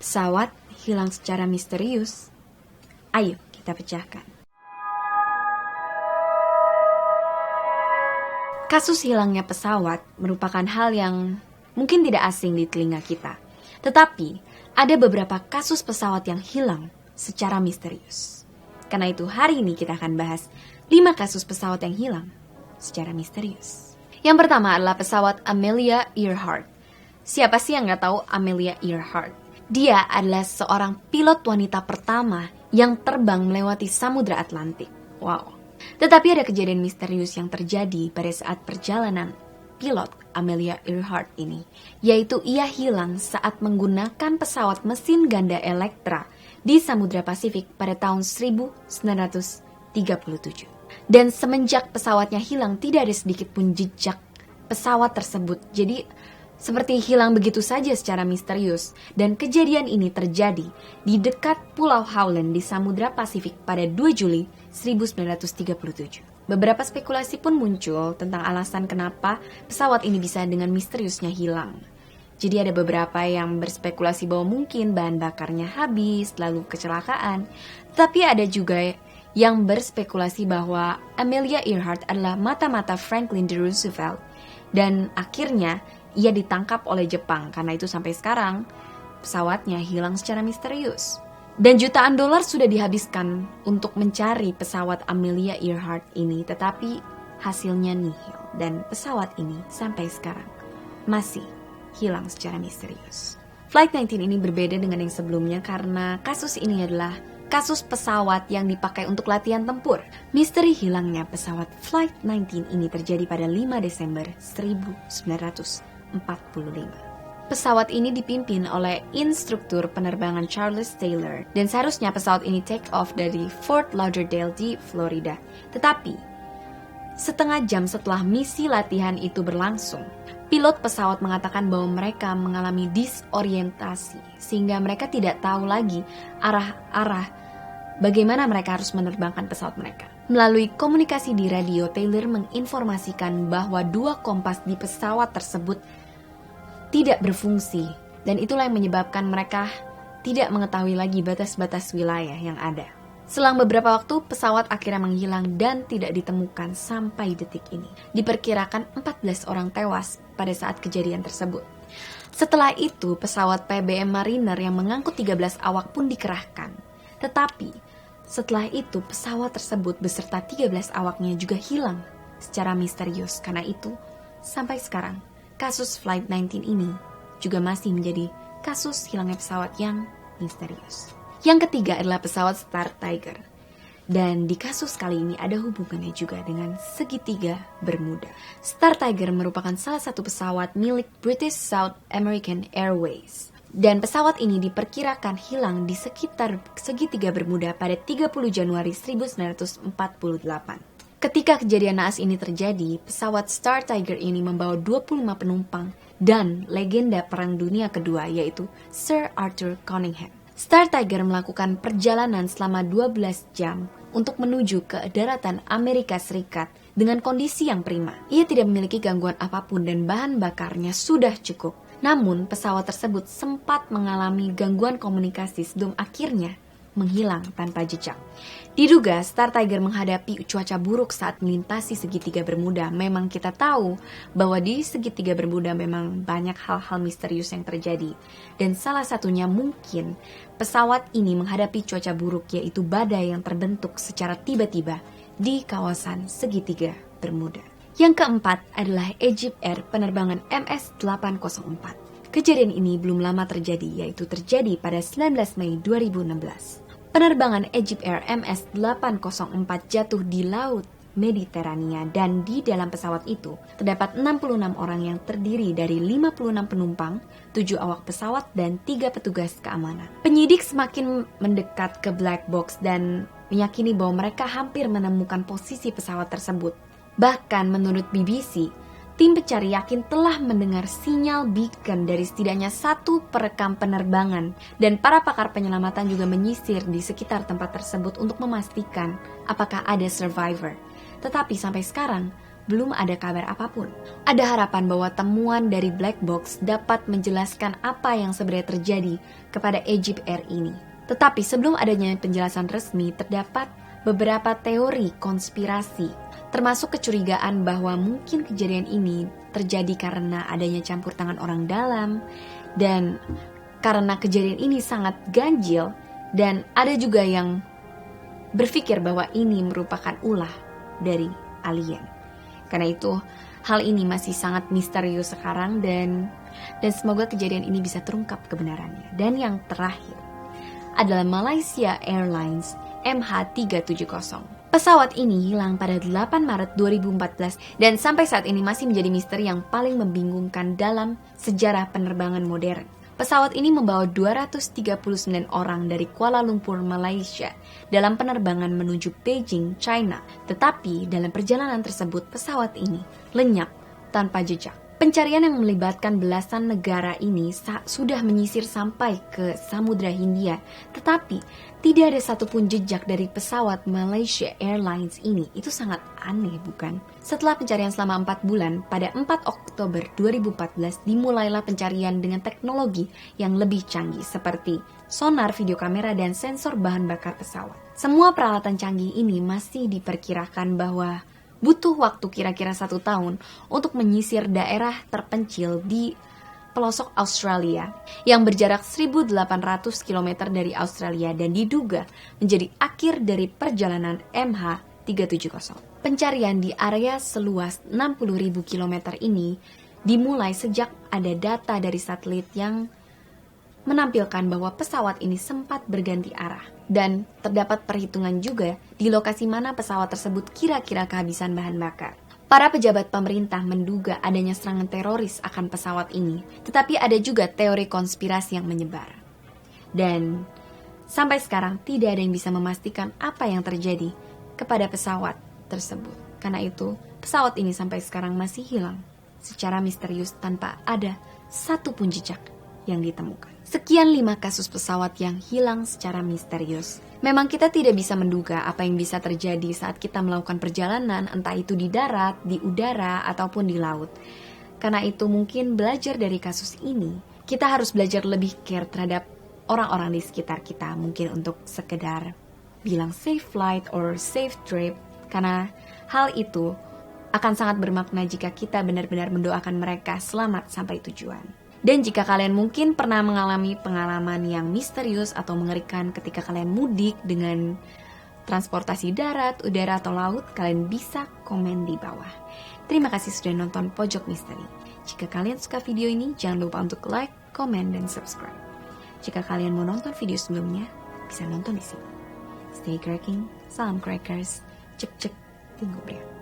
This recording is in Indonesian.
Pesawat hilang secara misterius. Ayo kita pecahkan. Kasus hilangnya pesawat merupakan hal yang mungkin tidak asing di telinga kita. Tetapi, ada beberapa kasus pesawat yang hilang secara misterius. Karena itu hari ini kita akan bahas 5 kasus pesawat yang hilang secara misterius. Yang pertama adalah pesawat Amelia Earhart. Siapa sih yang gak tahu Amelia Earhart? Dia adalah seorang pilot wanita pertama yang terbang melewati Samudra Atlantik. Wow. Tetapi ada kejadian misterius yang terjadi pada saat perjalanan pilot Amelia Earhart ini, yaitu ia hilang saat menggunakan pesawat mesin ganda Electra di Samudra Pasifik pada tahun 1937. Dan semenjak pesawatnya hilang, tidak ada sedikit pun jejak pesawat tersebut. Jadi seperti hilang begitu saja secara misterius. Dan kejadian ini terjadi di dekat Pulau Howland di Samudra Pasifik pada 2 Juli 1937. Beberapa spekulasi pun muncul tentang alasan kenapa pesawat ini bisa dengan misteriusnya hilang. Jadi ada beberapa yang berspekulasi bahwa mungkin bahan bakarnya habis, lalu kecelakaan. Tapi ada juga yang berspekulasi bahwa Amelia Earhart adalah mata-mata Franklin D. Roosevelt. Dan akhirnya ia ditangkap oleh Jepang, karena itu sampai sekarang pesawatnya hilang secara misterius. Dan jutaan dolar sudah dihabiskan untuk mencari pesawat Amelia Earhart ini, tetapi hasilnya nihil. Dan pesawat ini sampai sekarang masih hilang secara misterius. Flight 19 ini berbeda dengan yang sebelumnya karena kasus ini adalah kasus pesawat yang dipakai untuk latihan tempur. Misteri hilangnya pesawat Flight 19 ini terjadi pada 5 Desember 1945. Pesawat ini dipimpin oleh instruktur penerbangan Charles Taylor dan seharusnya pesawat ini take off dari Fort Lauderdale di Florida. Tetapi, setengah jam setelah misi latihan itu berlangsung, pilot pesawat mengatakan bahwa mereka mengalami disorientasi sehingga mereka tidak tahu lagi arah bagaimana mereka harus menerbangkan pesawat mereka. Melalui komunikasi di radio, Taylor menginformasikan bahwa 2 kompas di pesawat tersebut tidak berfungsi, dan itulah yang menyebabkan mereka tidak mengetahui lagi batas-batas wilayah yang ada. Selang beberapa waktu, pesawat akhirnya menghilang dan tidak ditemukan sampai detik ini. Diperkirakan 14 orang tewas pada saat kejadian tersebut. Setelah itu, pesawat PBM Mariner yang mengangkut 13 awak pun dikerahkan. Tetapi, setelah itu pesawat tersebut beserta 13 awaknya juga hilang secara misterius. Karena itu, sampai sekarang, kasus Flight 19 ini juga masih menjadi kasus hilangnya pesawat yang misterius. Yang ketiga adalah pesawat Star Tiger. Dan di kasus kali ini ada hubungannya juga dengan segitiga Bermuda. Star Tiger merupakan salah satu pesawat milik British South American Airways. Dan pesawat ini diperkirakan hilang di sekitar segitiga Bermuda pada 30 Januari 1948. Ketika kejadian naas ini terjadi, pesawat Star Tiger ini membawa 25 penumpang dan legenda Perang Dunia Kedua yaitu Sir Arthur Cunningham. Star Tiger melakukan perjalanan selama 12 jam untuk menuju ke daratan Amerika Serikat dengan kondisi yang prima. Ia tidak memiliki gangguan apapun dan bahan bakarnya sudah cukup. Namun pesawat tersebut sempat mengalami gangguan komunikasi sebelum akhirnya menghilang tanpa jejak. Diduga Star Tiger menghadapi cuaca buruk saat melintasi segitiga Bermuda. Memang kita tahu bahwa di segitiga Bermuda memang banyak hal-hal misterius yang terjadi. Dan salah satunya mungkin pesawat ini menghadapi cuaca buruk, yaitu badai yang terbentuk secara tiba-tiba di kawasan segitiga Bermuda. Yang keempat adalah Egypt Air penerbangan MS-804. Kejadian ini belum lama terjadi, yaitu terjadi pada 19 Mei 2016. Penerbangan Egypt Air MS-804 jatuh di Laut Mediterania dan di dalam pesawat itu terdapat 66 orang yang terdiri dari 56 penumpang, 7 awak pesawat, dan 3 petugas keamanan. Penyidik semakin mendekat ke black box dan meyakini bahwa mereka hampir menemukan posisi pesawat tersebut. Bahkan menurut BBC, tim pencari yakin telah mendengar sinyal beacon dari setidaknya 1 perekam penerbangan dan para pakar penyelamatan juga menyisir di sekitar tempat tersebut untuk memastikan apakah ada survivor. Tetapi sampai sekarang belum ada kabar apapun. Ada harapan bahwa temuan dari black box dapat menjelaskan apa yang sebenarnya terjadi kepada Egypt Air ini. Tetapi sebelum adanya penjelasan resmi, terdapat beberapa teori konspirasi, termasuk kecurigaan bahwa mungkin kejadian ini terjadi karena adanya campur tangan orang dalam, dan karena kejadian ini sangat ganjil, dan ada juga yang berpikir bahwa ini merupakan ulah dari alien. Karena itu, hal ini masih sangat misterius sekarang, dan semoga kejadian ini bisa terungkap kebenarannya. Dan yang terakhir adalah Malaysia Airlines MH370. Pesawat ini hilang pada 8 Maret 2014 dan sampai saat ini masih menjadi misteri yang paling membingungkan dalam sejarah penerbangan modern. Pesawat ini membawa 239 orang dari Kuala Lumpur, Malaysia dalam penerbangan menuju Beijing, China. Tetapi dalam perjalanan tersebut pesawat ini lenyap tanpa jejak. Pencarian yang melibatkan belasan negara ini sudah menyisir sampai ke Samudra Hindia, tetapi tidak ada satupun jejak dari pesawat Malaysia Airlines ini. Itu sangat aneh, bukan? Setelah pencarian selama 4 bulan, pada 4 Oktober 2014 dimulailah pencarian dengan teknologi yang lebih canggih seperti sonar, video kamera, dan sensor bahan bakar pesawat. Semua peralatan canggih ini masih diperkirakan bahwa butuh waktu kira-kira 1 tahun untuk menyisir daerah terpencil di pelosok Australia yang berjarak 1.800 km dari Australia dan diduga menjadi akhir dari perjalanan MH370. Pencarian di area seluas 60.000 km ini dimulai sejak ada data dari satelit yang menampilkan bahwa pesawat ini sempat berganti arah, dan terdapat perhitungan juga di lokasi mana pesawat tersebut kira-kira kehabisan bahan bakar. Para pejabat pemerintah menduga adanya serangan teroris akan pesawat ini, tetapi ada juga teori konspirasi yang menyebar. Dan sampai sekarang tidak ada yang bisa memastikan apa yang terjadi kepada pesawat tersebut. Karena itu, pesawat ini sampai sekarang masih hilang secara misterius tanpa ada satupun jejak yang ditemukan. Sekian 5 kasus pesawat yang hilang secara misterius. Memang kita tidak bisa menduga apa yang bisa terjadi saat kita melakukan perjalanan, entah itu di darat, di udara, ataupun di laut. Karena itu mungkin belajar dari kasus ini, kita harus belajar lebih care terhadap orang-orang di sekitar kita. Mungkin untuk sekedar bilang safe flight or safe trip, karena hal itu akan sangat bermakna jika kita benar-benar mendoakan mereka selamat sampai tujuan. Dan jika kalian mungkin pernah mengalami pengalaman yang misterius atau mengerikan ketika kalian mudik dengan transportasi darat, udara, atau laut, kalian bisa komen di bawah. Terima kasih sudah nonton Pojok Misteri. Jika kalian suka video ini, jangan lupa untuk like, komen, dan subscribe. Jika kalian mau nonton video sebelumnya, bisa nonton di sini. Stay cracking, salam crackers, cek cek, tinggal bria.